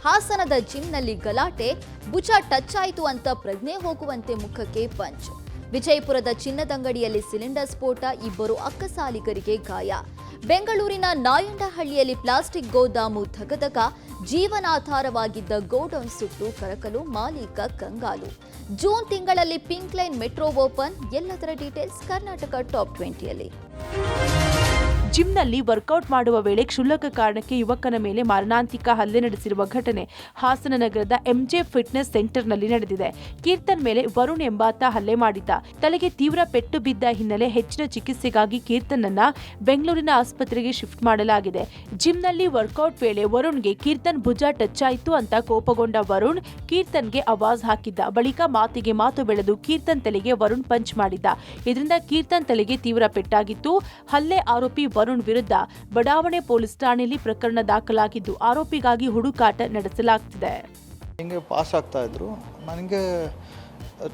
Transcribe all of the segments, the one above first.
ಹಾಸನದ ಜಿಮ್ನಲ್ಲಿ ಗಲಾಟೆ, ಭುಜ ಟಚ್ ಆಯಿತು ಅಂತ ಪ್ರಜ್ಞೆ ಹೋಗುವಂತೆ ಮುಖಕ್ಕೆ ಪಂಚ್. ವಿಜಯಪುರದ ಚಿನ್ನದಂಗಡಿಯಲ್ಲಿ ಸಿಲಿಂಡರ್ ಸ್ಫೋಟ, ಇಬ್ಬರು ಅಕ್ಕಸಾಲಿಗರಿಗೆ ಗಾಯ. ಬೆಂಗಳೂರಿನ ನಾಯಂಡಹಳ್ಳಿಯಲ್ಲಿ ಪ್ಲಾಸ್ಟಿಕ್ ಗೋದಾಮು ಧಗಧಗ, ಜೀವನಾಧಾರವಾಗಿದ್ದ ಗೋಡೌನ್ ಸುಟ್ಟು ಕರಕಲು, ಮಾಲೀಕ ಕಂಗಾಲು. ಜೂನ್ ತಿಂಗಳಲ್ಲಿ ಪಿಂಕ್ ಲೈನ್ ಮೆಟ್ರೋ ಓಪನ್. ಎಲ್ಲದರ ಡೀಟೇಲ್ಸ್ ಕರ್ನಾಟಕ ಟಾಪ್ 20ಯಲ್ಲಿ. ಜಿಮ್ನಲ್ಲಿ ವರ್ಕೌಟ್ ಮಾಡುವ ವೇಳೆ ಕ್ಷುಲ್ಲಕ ಕಾರಣಕ್ಕೆ ಯುವಕನ ಮೇಲೆ ಮಾರಣಾಂತಿಕ ಹಲ್ಲೆ ನಡೆಸಿರುವ ಘಟನೆ ಹಾಸನ ನಗರದ ಎಂಜೆ ಫಿಟ್ನೆಸ್ ಸೆಂಟರ್ನಲ್ಲಿ ನಡೆದಿದೆ. ಕೀರ್ತನ್ ಮೇಲೆ ವರುಣ್ ಎಂಬಾತ ಹಲ್ಲೆ ಮಾಡಿದ್ದ. ತಲೆಗೆ ತೀವ್ರ ಪೆಟ್ಟು ಬಿದ್ದ ಹಿನ್ನೆಲೆ ಹೆಚ್ಚಿನ ಚಿಕಿತ್ಸೆಗಾಗಿ ಕೀರ್ತನ್ ಅನ್ನ ಬೆಂಗಳೂರಿನ ಆಸ್ಪತ್ರೆಗೆ ಶಿಫ್ಟ್ ಮಾಡಲಾಗಿದೆ. ಜಿಮ್ನಲ್ಲಿ ವರ್ಕೌಟ್ ವೇಳೆ ವರುಣ್ಗೆ ಕೀರ್ತನ್ ಭುಜ ಟಚ್ ಆಯಿತು ಅಂತ ಕೋಪಗೊಂಡ ವರುಣ್ ಕೀರ್ತನ್ಗೆ ಆವಾಜ್ ಹಾಕಿದ್ದ. ಬಳಿಕ ಮಾತಿಗೆ ಮಾತು ಬೆಳೆದು ಕೀರ್ತನ್ ತಲೆಗೆ ವರುಣ್ ಪಂಚ್ ಮಾಡಿದ್ದ. ಇದರಿಂದ ಕೀರ್ತನ್ ತಲೆಗೆ ತೀವ್ರ ಪೆಟ್ಟಾಗಿತ್ತು. ಹಲ್ಲೆ ಆರೋಪಿ ವರುಣ್ ವಿರುದ್ಧ ಬಡಾವಣೆ ಪೊಲೀಸ್ ಠಾಣೆಯಲ್ಲಿ ಪ್ರಕರಣ ದಾಖಲಾಗಿದ್ದು ಆರೋಪಿಗಾಗಿ ಹುಡುಕಾಟ ನಡೆಸಲಾಗುತ್ತಿದೆ. ಹಿಂಗೆ ಪಾಸ್ ಆಗ್ತಾ ಇದ್ರು, ನನಗೆ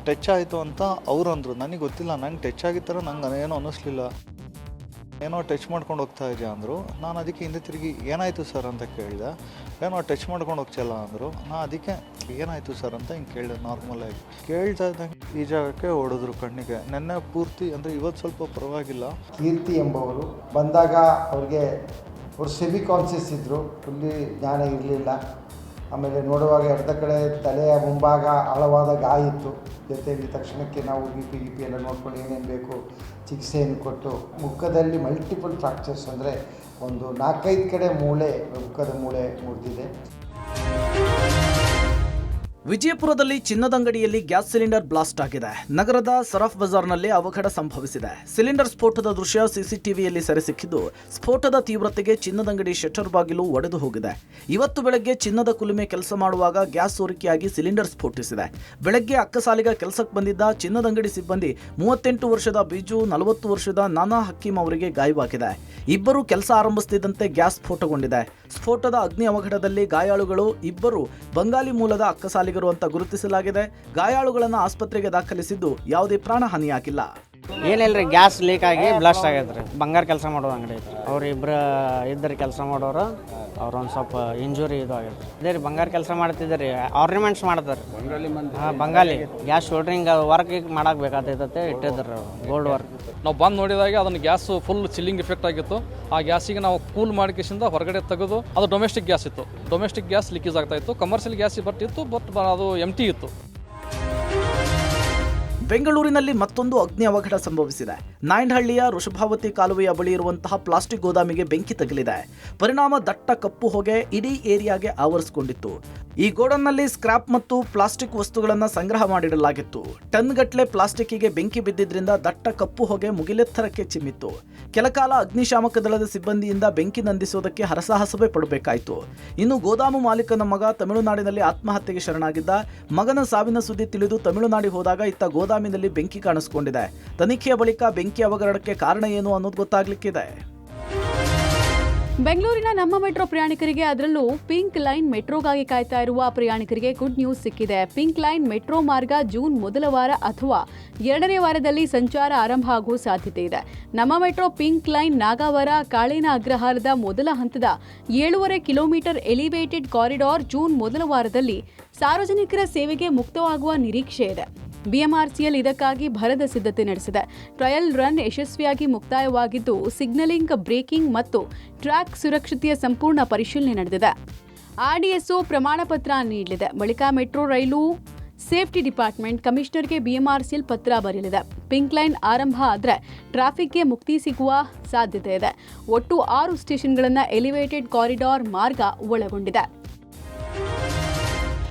ಟಚ್ ಆಯಿತು ಅಂತ ಅವ್ರು ಅಂದರು. ನನಗೆ ಗೊತ್ತಿಲ್ಲ, ನಂಗೆ ಟಚ್ ಆಗಿತ್ತರ ನಂಗೆ ಏನೋ ಅನ್ನಿಸ್ಲಿಲ್ಲ. ಏನೋ ಟಚ್ ಮಾಡ್ಕೊಂಡು ಹೋಗ್ತಾ ಇದೆಯಾ ಅಂದರು. ನಾನು ಅದಕ್ಕೆ ಹಿಂದೆ ತಿರುಗಿ ಏನಾಯಿತು ಸರ್ ಅಂತ ಕೇಳಿದೆ. ಏನೋ ಟಚ್ ಮಾಡ್ಕೊಂಡು ಹೋಗ್ತಿಲ್ಲ ಅಂದರು. ನಾನು ಅದಕ್ಕೆ ಏನಾಯಿತು ಸರ್ ಅಂತ ಹಿಂಗೆ ಕೇಳಿದೆ. ನಾರ್ಮಲಾಗಿ ಕೇಳ್ತಾ ಇದ್ದಂಗೆ ಈ ಜಾಗಕ್ಕೆ ಹೊಡೆದ್ರು ಕಣ್ಣಿಗೆ. ನೆನ್ನೆ ಪೂರ್ತಿ ಅಂದರೆ ಇವತ್ತು ಸ್ವಲ್ಪ ಪರವಾಗಿಲ್ಲ. ಕೀರ್ತಿ ಎಂಬವರು ಬಂದಾಗ ಅವ್ರಿಗೆ ಸೆಮಿ ಕಾನ್ಷಿಯಸ್ ಇದ್ದರು, ಫುಲ್ಲಿ ಜ್ಞಾನ ಇರಲಿಲ್ಲ. ಆಮೇಲೆ ನೋಡುವಾಗ ಎಡದ ಕಡೆ ತಲೆಯ ಮುಂಭಾಗ ಆಳವಾದ ಗಾಯ ಇತ್ತು. ಜೊತೆಯಲ್ಲಿ ತಕ್ಷಣಕ್ಕೆ ನಾವು ಬಿ ಪಿ ಎಲ್ಲ ನೋಡ್ಕೊಂಡು ಏನೇನು ಬೇಕು ಚಿಕಿತ್ಸೆಯನ್ನು ಕೊಟ್ಟು, ಮುಖದಲ್ಲಿ ಮಲ್ಟಿಪಲ್ ಫ್ರಾಕ್ಚರ್ಸ್ ಅಂದರೆ ಒಂದು 4-5 ಕಡೆ ಮುಖದ ಮೂಳೆ ಮುರಿದಿದೆ. ವಿಜಯಪುರದಲ್ಲಿ ಚಿನ್ನದಂಗಡಿಯಲ್ಲಿ ಗ್ಯಾಸ್ ಸಿಲಿಂಡರ್ ಬ್ಲಾಸ್ಟ್ ಆಗಿದೆ. ನಗರದ ಸರಫ್ ಬಜಾರ್ನಲ್ಲಿ ಅವಘಡ ಸಂಭವಿಸಿದೆ. ಸಿಲಿಂಡರ್ ಸ್ಫೋಟದ ದೃಶ್ಯ ಸಿಸಿಟಿವಿಯಲ್ಲಿ ಸೆರೆಸಿಕ್ಕಿದ್ದು, ಸ್ಫೋಟದ ತೀವ್ರತೆಗೆ ಚಿನ್ನದಂಗಡಿ ಶಟರ್ ಬಾಗಿಲು ಒಡೆದು ಹೋಗಿದೆ. ಇವತ್ತು ಬೆಳಗ್ಗೆ ಚಿನ್ನದ ಕುಲುಮೆ ಕೆಲಸ ಮಾಡುವಾಗ ಗ್ಯಾಸ್ ಸೋರಿಕೆಯಾಗಿ ಸಿಲಿಂಡರ್ ಸ್ಫೋಟಿಸಿದೆ. ಬೆಳಗ್ಗೆ ಅಕ್ಕಸಾಲಿಗ ಕೆಲಸಕ್ಕೆ ಬಂದಿದ್ದ ಚಿನ್ನದಂಗಡಿ ಸಿಬ್ಬಂದಿ 38 ವರ್ಷದ ಬಿಜು, 40 ವರ್ಷದ ನಾನಾ ಹಕೀಂ ಅವರಿಗೆ ಗಾಯವಾಗಿದೆ. ಇಬ್ಬರು ಕೆಲಸ ಆರಂಭಿಸುತ್ತಿದ್ದಂತೆ ಗ್ಯಾಸ್ ಸ್ಫೋಟಗೊಂಡಿದೆ. ಸ್ಫೋಟದ ಅಗ್ನಿ ಅವಘಡದಲ್ಲಿ ಗಾಯಾಳುಗಳು ಇಬ್ಬರು ಬಂಗಾಲಿ ಮೂಲದ ಅಕ್ಕಸಾಲಿಗರು ಅಂತ ಗುರುತಿಸಲಾಗಿದೆ. ಗಾಯಾಳುಗಳನ್ನು ಆಸ್ಪತ್ರೆಗೆ ದಾಖಲಿಸಿದ್ದು ಯಾವುದೇ ಪ್ರಾಣಹಾನಿಯಾಗಿಲ್ಲ. ಏನಿಲ್ರಿ, ಗ್ಯಾಸ್ ಲೀಕ್ ಆಗಿ ಬ್ಲಾಸ್ಟ್ ಆಗೈತ್ರಿ. ಬಂಗಾರ ಕೆಲಸ ಮಾಡೋದು ಅಂಗಡಿ ಐತ್ರಿ. ಅವ್ರು ಇಬ್ಬರು ಕೆಲಸ ಮಾಡೋರು, ಅವ್ರೊಂದು ಸ್ವಲ್ಪ ಇಂಜುರಿ ಇದು ಆಗೈತ್ರಿ. ಅದೇ ರೀ, ಬಂಗಾರ ಕೆಲಸ ಮಾಡ್ತಿದ್ದೀರಿ, ಆರ್ನಮೆಂಟ್ಸ್ ಮಾಡ್ತಾರೆ. ಬಂಗಾಲಿ ಗ್ಯಾಸ್ ಶೋಲ್ಡ್ರಿಂಗ್ ವರ್ಕ್ ಮಾಡಕ್ ಬೇಕಾಗ್ತೈತೆ ಇಟ್ಟಿದ್ರು, ಗೋಲ್ಡ್ ವರ್ಕ್. ನಾವು ಬಂದು ನೋಡಿದಾಗ ಅದನ್ನು ಗ್ಯಾಸ್ ಫುಲ್ ಚಿಲ್ಲಿಂಗ್ ಎಫೆಕ್ಟ್ ಆಗಿತ್ತು. ಆ ಗ್ಯಾಸಿಗೆ ನಾವು ಕೂಲ್ ಮಾಡಿಕೆಸಿಂದ ಹೊರಗಡೆ ತೆಗೆದು, ಅದು ಡೊಮೆಸ್ಟಿಕ್ ಗ್ಯಾಸ್ ಇತ್ತು. ಡೊಮೆಸ್ಟಿಕ್ ಗ್ಯಾಸ್ ಲೀಕೇಜ್ ಆಗ್ತಾ ಇತ್ತು. ಕಮರ್ಷಿಯಲ್ ಗ್ಯಾಸ್ ಬರ್ತಿತ್ತು, ಬಟ್ ಅದು ಎಂಟಿ ಇತ್ತು. ಬೆಂಗಳೂರಿನಲ್ಲಿ ಮತ್ತೊಂದು ಅಗ್ನಿ ಅವಘಡ ಸಂಭವಿಸಿದೆ. ನಾಯಂಡಹಳ್ಳಿಯ ವೃಷಭಾವತಿ ಕಾಲುವೆಯ ಬಳಿ ಇರುವಂತಹ ಪ್ಲಾಸ್ಟಿಕ್ ಗೋದಾಮಿಗೆ ಬೆಂಕಿ ತಗುಲಿದೆ. ಪರಿಣಾಮ ದಟ್ಟ ಕಪ್ಪು ಹೊಗೆ ಇಡೀ ಏರಿಯಾಗೆ ಆವರಿಸಿಕೊಂಡಿತ್ತು. ಈ ಗೋಡನ್ನಲ್ಲಿ ಸ್ಕ್ರಾಪ್ ಮತ್ತು ಪ್ಲಾಸ್ಟಿಕ್ ವಸ್ತುಗಳನ್ನು ಸಂಗ್ರಹ ಮಾಡಿಡಲಾಗಿತ್ತು. ಟನ್ಗಟ್ಟಲೆ ಪ್ಲಾಸ್ಟಿಕ್ಕಿಗೆ ಬೆಂಕಿ ಬಿದ್ದಿದ್ರಿಂದ ದಟ್ಟ ಕಪ್ಪು ಹೊಗೆ ಮುಗಿಲೆತ್ತರಕ್ಕೆ ಚಿಮ್ಮಿತ್ತು. ಕೆಲಕಾಲ ಅಗ್ನಿಶಾಮಕ ದಳದ ಸಿಬ್ಬಂದಿಯಿಂದ ಬೆಂಕಿ ನಂದಿಸುವುದಕ್ಕೆ ಹರಸಾಹಸವೇ ಪಡಬೇಕಾಯಿತು. ಇನ್ನು ಗೋದಾಮು ಮಾಲೀಕನ ಮಗ ತಮಿಳುನಾಡಿನಲ್ಲಿ ಆತ್ಮಹತ್ಯೆಗೆ ಶರಣಾಗಿದ್ದ. ಮಗನ ಸಾವಿನ ಸುದ್ದಿ ತಿಳಿದು ತಮಿಳುನಾಡಿಗೆ ಹೋದಾಗ ಇತ್ತ ಗೋದಾಮಿನಲ್ಲಿ ಬೆಂಕಿ ಕಾಣಿಸಿಕೊಂಡಿದೆ. ತನಿಖೆಯ ಬಳಿಕ ಬೆಂಕಿ ಅವಘಡಕ್ಕೆ ಕಾರಣ ಏನು ಅನ್ನೋದು ಗೊತ್ತಾಗ್ಲಿಕ್ಕಿದೆ. ಬೆಂಗಳೂರಿನ ನಮ್ಮ ಮೆಟ್ರೋ ಪ್ರಯಾಣಿಕರಿಗೆ, ಅದರಲ್ಲೂ ಪಿಂಕ್ ಲೈನ್ ಮೆಟ್ರೋಗಾಗಿ ಕಾಯ್ತಾ ಇರುವ ಪ್ರಯಾಣಿಕರಿಗೆ ಗುಡ್ ನ್ಯೂಸ್ ಸಿಕ್ಕಿದೆ. ಪಿಂಕ್ ಲೈನ್ ಮೆಟ್ರೋ ಮಾರ್ಗ ಜೂನ್ ಮೊದಲ ವಾರ ಅಥವಾ 2ನೇ ವಾರದಲ್ಲಿ ಸಂಚಾರ ಆರಂಭ ಆಗುವ ಸಾಧ್ಯತೆ ಇದೆ. ನಮ್ಮ ಮೆಟ್ರೋ ಪಿಂಕ್ ಲೈನ್ ನಾಗಾವರ ಕಾಳಿನ ಅಗ್ರಹಾರದ ಮೊದಲ ಹಂತದ 7.5 ಕಿಲೋಮೀಟರ್ ಎಲಿವೇಟೆಡ್ ಕಾರಿಡಾರ್ ಜೂನ್ ಮೊದಲ ವಾರದಲ್ಲಿ ಸಾರ್ವಜನಿಕರ ಸೇವೆಗೆ ಮುಕ್ತವಾಗುವ ನಿರೀಕ್ಷೆ ಇದೆ. ಬಿಎಂಆರ್ಸಿಎಲ್ ಇದಕ್ಕಾಗಿ ಭರದ ಸಿದ್ಧತೆ ನಡೆಸಿದೆ. ಟ್ರಯಲ್ ರನ್ ಯಶಸ್ವಿಯಾಗಿ ಮುಕ್ತಾಯವಾಗಿದ್ದು, ಸಿಗ್ನಲಿಂಗ್, ಬ್ರೇಕಿಂಗ್ ಮತ್ತು ಟ್ರ್ಯಾಕ್ ಸುರಕ್ಷತೆಯ ಸಂಪೂರ್ಣ ಪರಿಶೀಲನೆ ನಡೆದಿದೆ. ಆರ್ಡಿಎಸ್ಒ ಪ್ರಮಾಣ ಪತ್ರ ನೀಡಲಿದೆ. ಬಳಿಕ ಮೆಟ್ರೋ ರೈಲು ಸೇಫ್ಟಿ ಡಿಪಾರ್ಟ್ಮೆಂಟ್ ಕಮಿಷನರ್ಗೆ ಬಿಎಂಆರ್ಸಿಎಲ್ ಪತ್ರ ಬರೆಯಲಿದೆ. ಪಿಂಕ್ ಲೈನ್ ಆರಂಭ ಆದರೆ ಟ್ರಾಫಿಕ್ಗೆ ಮುಕ್ತಿ ಸಿಗುವ ಸಾಧ್ಯತೆ ಇದೆ. ಒಟ್ಟು 6 ಸ್ಟೇಷನ್ಗಳನ್ನು ಎಲಿವೇಟೆಡ್ ಕಾರಿಡಾರ್ ಮಾರ್ಗ ಒಳಗೊಂಡಿದೆ.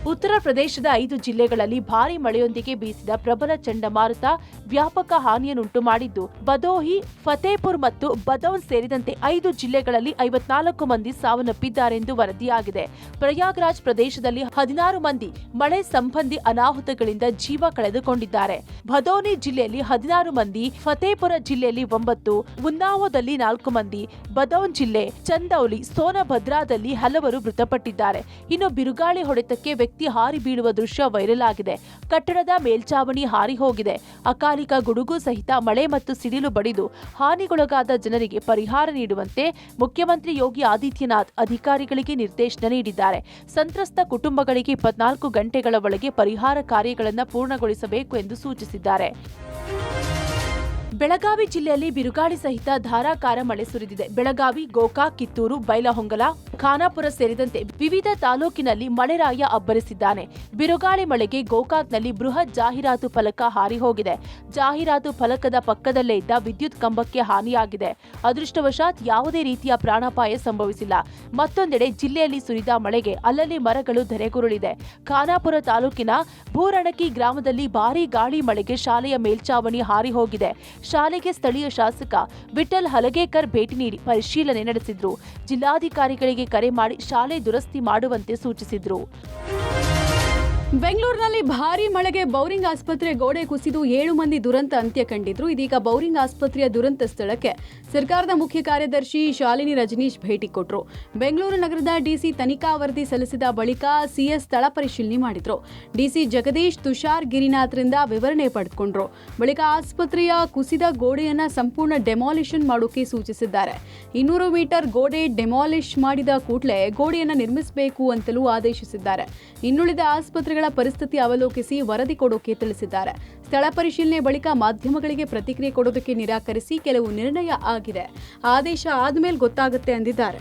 ಉತ್ತರ ಪ್ರದೇಶದ 5 ಜಿಲ್ಲೆಗಳಲ್ಲಿ ಭಾರೀ ಮಳೆಯೊಂದಿಗೆ ಬೀಸಿದ ಪ್ರಬಲ ಚಂಡಮಾರುತ ವ್ಯಾಪಕ ಹಾನಿಯನ್ನುಂಟು ಮಾಡಿದ್ದು, ಭದೋಹಿ, ಫತೇಪುರ್ ಮತ್ತು ಬದೌನ್ ಸೇರಿದಂತೆ 5 ಜಿಲ್ಲೆಗಳಲ್ಲಿ 54 ಮಂದಿ ಸಾವನ್ನಪ್ಪಿದ್ದಾರೆಂದು ವರದಿಯಾಗಿದೆ. ಪ್ರಯಾಗ್ರಾಜ್ ಪ್ರದೇಶದಲ್ಲಿ 16 ಮಂದಿ ಮಳೆ ಸಂಬಂಧಿ ಅನಾಹುತಗಳಿಂದ ಜೀವ ಕಳೆದುಕೊಂಡಿದ್ದಾರೆ. ಭದೋನಿ ಜಿಲ್ಲೆಯಲ್ಲಿ 16 ಮಂದಿ, ಫತೇಪುರ ಜಿಲ್ಲೆಯಲ್ಲಿ 9, ಉನ್ನಾವೋದಲ್ಲಿ 4 ಮಂದಿ, ಬದೌನ್ ಜಿಲ್ಲೆ, ಚಂದೌಲಿ, ಸೋನಭದ್ರಾದಲ್ಲಿ ಹಲವರು ಮೃತಪಟ್ಟಿದ್ದಾರೆ. ಇನ್ನು ಬಿರುಗಾಳಿ ಹೊಡೆತಕ್ಕೆ ವ್ಯಕ್ತಿ ಹಾರಿ ಬೀಳುವ ದೃಶ್ಯ ವೈರಲ್ ಆಗಿದೆ. ಕಟ್ಟಡದ ಮೇಲ್ಚಾವಣಿ ಹಾರಿ ಹೋಗಿದೆ. ಅಕಾಲಿಕ ಗುಡುಗು ಸಹಿತ ಮಳೆ ಮತ್ತು ಸಿಡಿಲು ಬಡಿದು ಹಾನಿಗೊಳಗಾದ ಜನರಿಗೆ ಪರಿಹಾರ ನೀಡುವಂತೆ ಮುಖ್ಯಮಂತ್ರಿ ಯೋಗಿ ಆದಿತ್ಯನಾಥ್ ಅಧಿಕಾರಿಗಳಿಗೆ ನಿರ್ದೇಶನ ನೀಡಿದ್ದಾರೆ. ಸಂತ್ರಸ್ತ ಕುಟುಂಬಗಳಿಗೆ 24 ಗಂಟೆಗಳ ಒಳಗೆ ಪರಿಹಾರ ಕಾರ್ಯಗಳನ್ನು ಪೂರ್ಣಗೊಳಿಸಬೇಕು ಎಂದು ಸೂಚಿಸಿದ್ದಾರೆ. ಬೆಳಗಾವಿ ಜಿಲ್ಲೆಯಲ್ಲಿ ಬಿರುಗಾಳಿ ಸಹಿತ ಧಾರಾಕಾರ ಮಳೆ ಸುರಿದಿದೆ. ಬೆಳಗಾವಿ, ಗೋಕಾಕ್, ಕಿತ್ತೂರು, ಬೈಲಹೊಂಗಲ, ಖಾನಾಪುರ ಸೇರಿದಂತೆ ವಿವಿಧ ತಾಲೂಕಿನಲ್ಲಿ ಮಳೆರಾಯ ಅಬ್ಬರಿಸಿದ್ದಾನೆ. ಬಿರುಗಾಳಿ ಮಳೆಗೆ ಗೋಕಾಕ್ನಲ್ಲಿ ಬೃಹತ್ ಜಾಹೀರಾತು ಫಲಕ ಹಾರಿ ಹೋಗಿದೆ. ಜಾಹೀರಾತು ಫಲಕದ ಪಕ್ಕದಲ್ಲೇ ಇದ್ದ ವಿದ್ಯುತ್ ಕಂಬಕ್ಕೆ ಹಾನಿಯಾಗಿದೆ. ಅದೃಷ್ಟವಶಾತ್ ಯಾವುದೇ ರೀತಿಯ ಪ್ರಾಣಾಪಾಯ ಸಂಭವಿಸಿಲ್ಲ. ಮತ್ತೊಂದೆಡೆ ಜಿಲ್ಲೆಯಲ್ಲಿ ಸುರಿದ ಮಳೆಗೆ ಅಲ್ಲಲ್ಲಿ ಮರಗಳು ಧರೆಗುರುಳಿದೆ. ಖಾನಾಪುರ ತಾಲೂಕಿನ ಭೂರಣಕಿ ಗ್ರಾಮದಲ್ಲಿ ಭಾರೀ ಗಾಳಿ ಮಳೆಗೆ ಶಾಲೆಯ ಮೇಲ್ಚಾವಣಿ ಹಾರಿ ಹೋಗಿದೆ. ಶಾಲೆಗೆ ಸ್ಥಳೀಯ ಶಾಸಕ ವಿಠಲ್ ಹಲಗೇಕರ್ ಭೇಟಿ ನೀಡಿ ಪರಿಶೀಲನೆ ನಡೆಸಿದ್ರು. ಜಿಲ್ಲಾಧಿಕಾರಿಗಳಿಗೆ ಕರೆ ಮಾಡಿ ಶಾಲೆ ದುರಸ್ತಿ ಮಾಡುವಂತೆ ಸೂಚಿಸಿದ್ರು. ಬೆಂಗಳೂರಿನಲ್ಲಿ ಭಾರೀ ಮಳೆಗೆ ಬೌರಿಂಗ್ ಆಸ್ಪತ್ರೆ ಗೋಡೆ ಕುಸಿದು 7 ಮಂದಿ ದುರಂತ ಅಂತ್ಯ ಕಂಡಿದ್ರು. ಇದೀಗ ಬೌರಿಂಗ್ ಆಸ್ಪತ್ರೆಯ ದುರಂತ ಸ್ಥಳಕ್ಕೆ ಸರ್ಕಾರದ ಮುಖ್ಯ ಕಾರ್ಯದರ್ಶಿ ಶಾಲಿನಿ ರಜನೀಶ್ ಭೇಟಿ ಕೊಟ್ಟರು. ಬೆಂಗಳೂರು ನಗರದ ಡಿಸಿ ತನಿಖಾ ವರದಿ ಸಲ್ಲಿಸಿದ ಬಳಿಕ ಸಿಎಸ್ ಸ್ಥಳ ಪರಿಶೀಲನೆ ಮಾಡಿದ್ರು. ಡಿಸಿ ಜಗದೀಶ್ ತುಷಾರ್ ಗಿರಿನಾಥ್ರಿಂದ ವಿವರಣೆ ಪಡೆದುಕೊಂಡ್ರು. ಬಳಿಕ ಆಸ್ಪತ್ರೆಯ ಕುಸಿದ ಗೋಡೆಯನ್ನ ಸಂಪೂರ್ಣ ಡೆಮಾಲಿಷನ್ ಮಾಡೋಕೆ ಸೂಚಿಸಿದ್ದಾರೆ. 200 ಮೀಟರ್ ಗೋಡೆ ಡೆಮಾಲಿಷ್ ಮಾಡಿದ ಕೂಡಲೇ ಗೋಡೆಯನ್ನು ನಿರ್ಮಿಸಬೇಕು ಅಂತಲೂ ಆದೇಶಿಸಿದ್ದಾರೆ. ಇನ್ನುಳಿದ ಆಸ್ಪತ್ರೆಗಳ ಪರಿಸ್ಥಿತಿ ಅವಲೋಕಿಸಿ ವರದಿ ಕೊಡೋಕೆ ತಿಳಿಸಿದ್ದಾರೆ. ಸ್ಥಳ ಪರಿಶೀಲನೆ ಬಳಿಕ ಮಾಧ್ಯಮಗಳಿಗೆ ಪ್ರತಿಕ್ರಿಯೆ ಕೊಡೋದಕ್ಕೆ ನಿರಾಕರಿಸಿ ಕೆಲವು ನಿರ್ಣಯ ಆಗಿದೆ. ಆದೇಶ ಆದ್ಮೇಲೆ ಗೊತ್ತಾಗುತ್ತೆ ಎಂದಿದ್ದಾರೆ.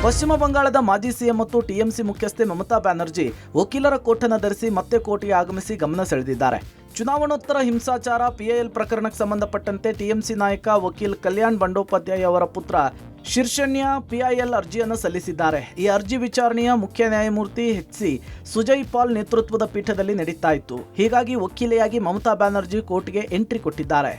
ಪಶ್ಚಿಮ ಬಂಗಾಳದ ಮಾಜಿ ಸಿಎಂ ಮತ್ತು ಟಿಎಂಸಿ ಮುಖ್ಯಸ್ಥೆ ಮಮತಾ ಬ್ಯಾನರ್ಜಿ ವಕೀಲರ ಕೋಟನ್ನು ಧರಿಸಿ ಮತ್ತೆ ಕೋರ್ಟ್ಗೆ ಆಗಮಿಸಿ ಗಮನ ಸೆಳೆದಿದ್ದಾರೆ. ಚುನಾವಣೋತ್ತರ ಹಿಂಸಾಚಾರ ಪಿಐಎಲ್ ಪ್ರಕರಣಕ್ಕೆ ಸಂಬಂಧಪಟ್ಟಂತೆ ಟಿಎಂಸಿ ನಾಯಕ ವಕೀಲ್ ಕಲ್ಯಾಣ್ ಬಂಡೋಪಾಧ್ಯಾಯ ಅವರ ಪುತ್ರ ಶೀರ್ಷಣ್ಯ ಪಿಐಎಲ್ ಅರ್ಜಿಯನ್ನು ಸಲ್ಲಿಸಿದ್ದಾರೆ. ಈ ಅರ್ಜಿ ವಿಚಾರಣೆಯ ಮುಖ್ಯ ನ್ಯಾಯಮೂರ್ತಿ ಎಚ್.ಸಿ. ಸುಜಯ್ ಪಾಲ್ ನೇತೃತ್ವದ ಪೀಠದಲ್ಲಿ ನಡೀತಾ ಇತ್ತು. ಹೀಗಾಗಿ ವಕೀಲೆಯಾಗಿ ಮಮತಾ ಬ್ಯಾನರ್ಜಿ ಕೋರ್ಟ್ಗೆ ಎಂಟ್ರಿ ಕೊಟ್ಟಿದ್ದಾರೆ.